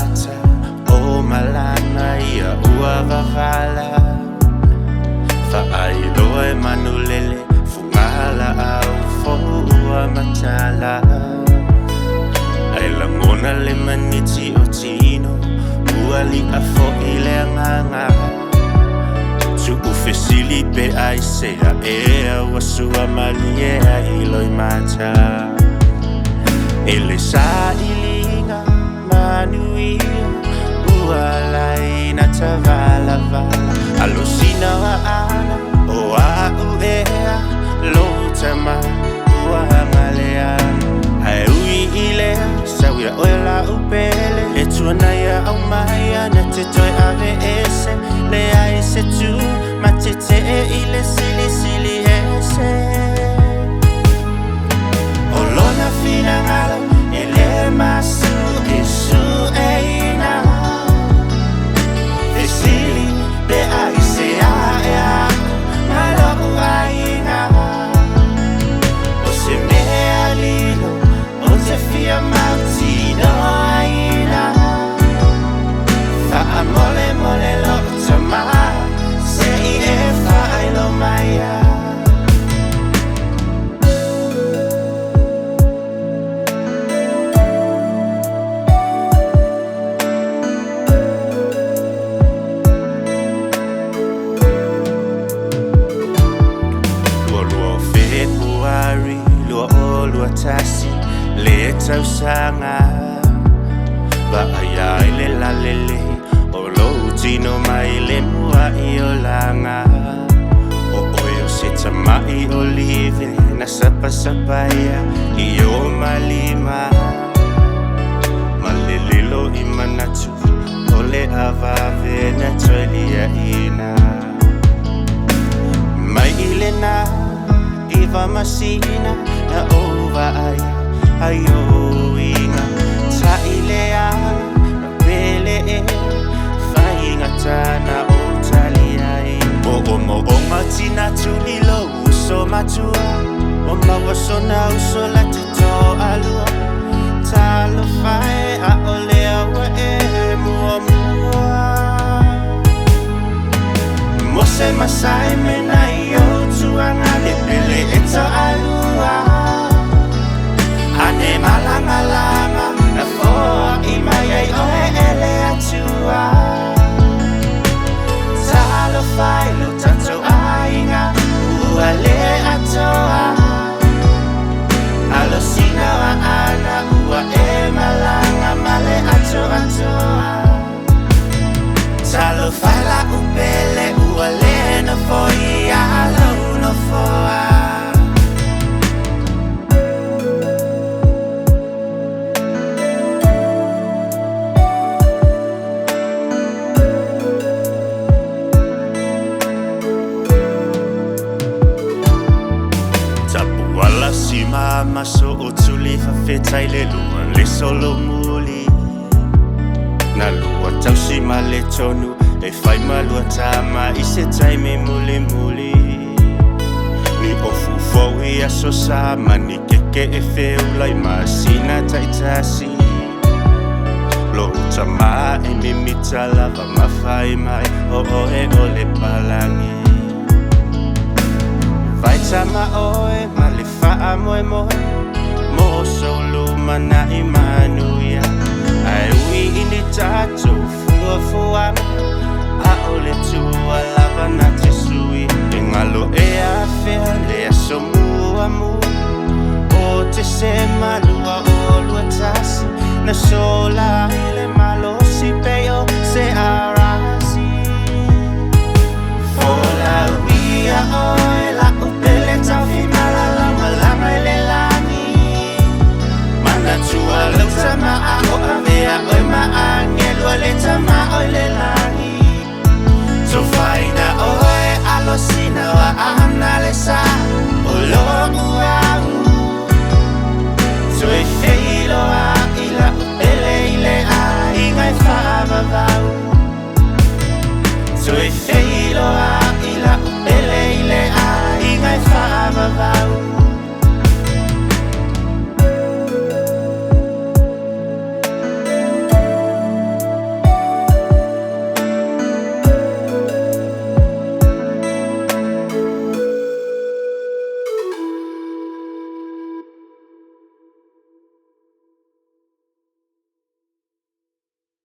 mata o malana ia ua wahala Whaailoa e manulele fungala au fo'ua matala Ai langona le maniti o tino ua li a fo'i le anganga Tu'u fesili pe ai sea e au asua mali e ai loi mata Ele sa ilinga manuia ua lai na tavala vala Alusina wa ana o au ea lotama ua ngaleana Ai ui ilea sawia oela upele E tuana ia au maia na te toi ave ese Le ai se tu ma te te e ile sili sili ese O lona fina ngalo e le masu e su e ina E sili le ai se a e a malo ua ina O se mea lilo o te fia mautino a ina Fa'a mole mole lo tama se i e fa'a ilo maia Lua tasi le tau sanga Ba ai le la lele o lo tino mai le mua I o langa O oio se tamai olive na sapa sapaya I o malima Malelilo I manatu o le avave na toelia ina Mai ile na Iva masina na ova ai o inga Ta ilea na pele e Whainga tana o talia e O mo matina tuni lo uso matua O mawaso na uso la te to alua Talo whae a o lea wa e mua mua Mose masai me na i o tuanga le pele e to alua Ane malanga langa na foa I mai ai o e ele atua Talo whai lo tato ainga ua le atoa Alo sina wa ana ua e malanga male ato atoa Talo whai la upele ua le no foi alo no foa Si mama so o tuli whawhetai le lua le solo muli Na lua tau si ma le tonu e whai malua tama I se taime muli muli Ni ofu fowi aso sama ni keke e wheu lai masina taitasi Lo utama e mimita lava mawhai mai o e o le palangi Vai tama oe ma le wha moe moe Mo solo mana I manuia Ai ui ini tato fua fuama A o le tua lava na te sui E ngalo e a whea le aso mua mua O te se malua o lua tasi Na sola I le malosi peo se arasi Fola uia oe la upele tau fi malala malama ele lani Mana tua lau tama a o avea oi maange lua le tama oi le lani So faina oe alo sina wa ana le sa o lo uau So e feilo a ila upele ile a ingai fa vavau So e feilo a